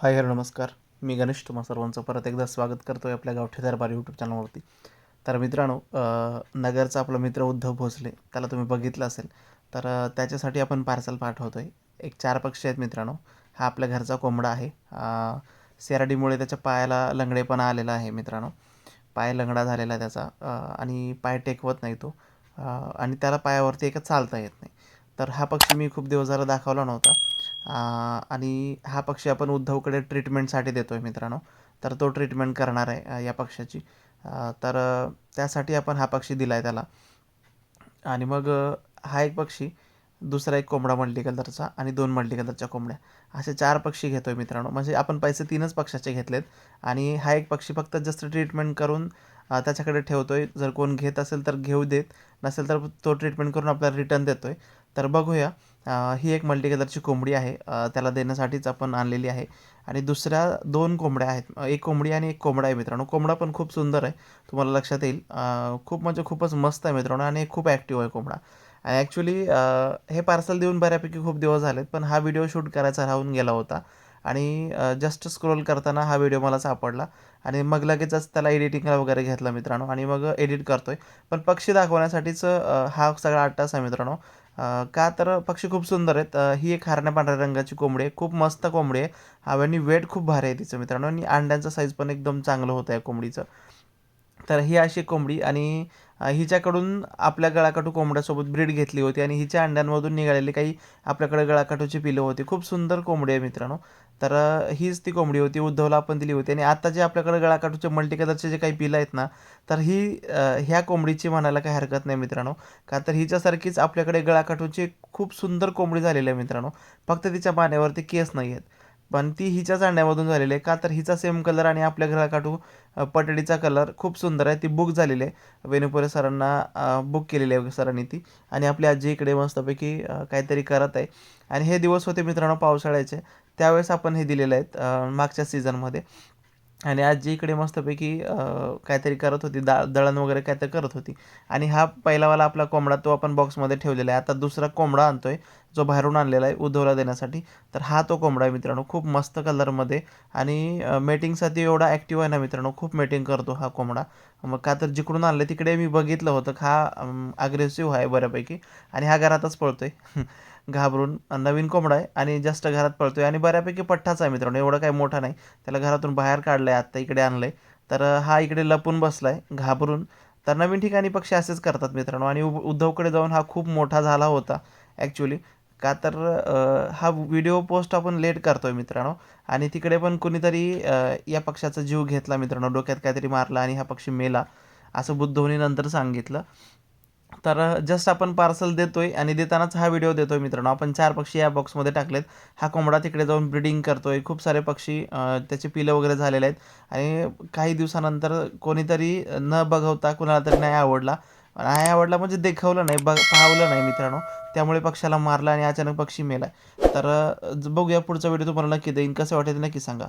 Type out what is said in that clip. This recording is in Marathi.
हाय हॅलो नमस्कार. मी गणेश तुम्हा सर्वांचं परत एकदा स्वागत करतो आहे आपल्या गावठी दरबार यूट्यूब चॅनलवरती. तर मित्रांनो, नगरचा आपला मित्र उद्धव भोसले त्याला तुम्ही बघितलं असेल. तर त्याच्यासाठी आपण पार्सल पाठवतो आहे. एक 4 पक्षी आहेत मित्रांनो. हा आपल्या घरचा कोंबडा आहे. CRDमुळे त्याच्या पायाला लंगडेपणा आलेला आहे मित्रांनो. पाय लंगडा झालेला आहे त्याचा, आणि पाय टेकवत नाही तो, आणि त्याला पायावरती एका चालता येत नाही. तर हा पक्षी मी खूप दिवस झाला दाखवला नव्हता. आणि हा पक्षी आपण उद्धवकडे ट्रीटमेंटसाठी देतो आहे मित्रांनो. तर तो ट्रीटमेंट करणार आहे या पक्षाची. तर त्यासाठी आपण हा पक्षी दिला आहे त्याला. आणि मग हा एक पक्षी, दुसरा एक कोंबडा मल्टी कलरचा आणि 2 मल्टी कलरच्या कोंबड्या, असे 4 पक्षी घेतो आहे मित्रांनो. म्हणजे आपण पैसे 3च पक्षाचे घेतलेत आणि हा एक पक्षी फक्त जस्ट ट्रीटमेंट करून त्याच्याकडे ठेवतो आहे. जर कोण घेत असेल तर घेऊ देत, नसेल तर तो ट्रीटमेंट करून आपल्याला रिटर्न देतो आहे. तर बघूया. ही एक मल्टी कलरची कोंबडी आहे, त्याला देण्यासाठीच आपण आणलेली आहे. आणि दुसऱ्या 2 कोंबड्या आहेत. एक कोंबडी आणि एक कोंबडा आहे मित्रांनो. कोंबडा पण खूप सुंदर आहे, तुम्हाला लक्षात येईल. खूप म्हणजे खूपच मस्त आहे मित्रांनो आणि खूप ॲक्टिव्ह आहे कोंबडा. आणि ॲक्च्युली हे पार्सल देऊन बऱ्यापैकी खूप दिवस झालेत, पण हा व्हिडिओ शूट करायचा राहून गेला होता. आणि जस्ट स्क्रोल करताना हा व्हिडिओ मला सापडला आणि मग लगेचच त्याला एडिटिंगला वगैरे घेतलं मित्रांनो आणि मग एडिट करतोय. पण पक्षी दाखवण्यासाठीच हा सगळा अट्टास आहे मित्रांनो. का तर पक्षी खूप सुंदर आहेत. ही एक हरण्या पांढऱ्या रंगाची कोंबडी आहे. खूप मस्त कोंबडी आहे. आणि वेट खूप भारी आहे तिचं मित्रांनो, आणि अंड्यांचं साईज पण एकदम चांगलं होतं या कोंबडीचं. तर ही अशी कोंबडी, आणि हिच्याकडून आपल्या गळाकाटू कोंबड्यासोबत ब्रीड घेतली होती आणि हिच्या अंड्यांमधून निघालेली काही आपल्याकडे गळाकाटूची पिलं होती. खूप सुंदर कोंबडी आहे मित्रांनो. तर हीच ती कोंबडी होती, उद्धवला आपण दिली होती. आणि आता जे आपल्याकडे गळाकाटूचे मल्टी कलरचे जे काही पिलं आहेत ना, तर ह्या कोंबडीची म्हणायला काही हरकत नाही मित्रांनो. का तर हिच्यासारखीच आपल्याकडे गळाकाटूची खूप सुंदर कोंबडी झालेली आहे मित्रांनो. फक्त तिच्या मानेवरती केस नाही आहेत. पण ती हिच्याच अंड्यामधून झालेली आहे. का तर हिचा सेम कलर आणि आपल्या गळाकाटू पटडीचा कलर खूप सुंदर आहे. ती बुक झालेली आहे. वेणुपुरे सरांना बुक केलेली आहे सरांनी ती. आणि आपली आजी इकडे मस्तपैकी काहीतरी करत आहे. आणि हे दिवस होते मित्रांनो पावसाळ्याचे. त्यावेळेस आपण हे दिलेले आहेत, मागच्या सीझनमध्ये. आणि आजी इकडे मस्तपैकी काहीतरी करत होती, दळण वगैरे काहीतरी करत होती. आणि हा पहिलावाला आपला कोंबडा तो आपण बॉक्समध्ये ठेवलेला आहे. आता दुसरा कोंबडा आणतोय, जो बाहेरून आणलेला आहे उद्धवला देण्यासाठी. तर हा तो कोंबडा आहे मित्रांनो, खूप मस्त कलरमध्ये. आणि मेटिंगसाठी एवढा ॲक्टिव्ह आहे ना मित्रांनो, खूप मेटिंग करतो हा कोंबडा. मग का तर जिकडून आणलं तिकडे मी बघितलं होतं, हा अग्रेसिव्ह आहे बऱ्यापैकी. आणि हा घरातच पळतोय घाबरून. नवीन कोंबडा आहे आणि जस्ट घरात पळतोय आणि बऱ्यापैकी पठ्ठाच आहे मित्रांनो, एवढा काही मोठा नाही. त्याला घरातून बाहेर काढलं आहे, आत्ता इकडे आणलं आहे. तर हा इकडे लपून बसला आहे घाबरून. तर नवीन ठिकाणी पक्षी असेच करतात मित्रांनो. आणि उद्धवकडे जाऊन हा खूप मोठा झाला होता ॲक्च्युली. का तर हा व्हिडिओ पोस्ट आपण लेट करतो आहे मित्रांनो. आणि तिकडे पण कुणीतरी या पक्षाचा जीव घेतला मित्रांनो, डोक्यात काहीतरी मारला आणि हा पक्षी मेला, असं बुद्धवनी नंतर सांगितलं. तर जस्ट आपण पार्सल देतोय आणि देतानाच हा व्हिडिओ देतोय मित्रांनो. आपण 4 पक्षी या बॉक्समध्ये टाकलेत. हा कोंबडा तिकडे जाऊन ब्रीडिंग करतोय. खूप सारे पक्षी, त्याचे पिलं वगैरे झालेले आहेत. आणि काही दिवसानंतर कोणीतरी न बघवता कुणाला तरी नाही आवडला. नाही आवडला म्हणजे देखवलं नाही, पाहवलं नाही मित्रांनो. त्यामुळे पक्षाला मारलं आणि अचानक पक्षी मेला. तर बघूया पुढचा व्हिडिओ तुम्हाला नक्की देईन. कसं वाटेल ते नक्की सांगा.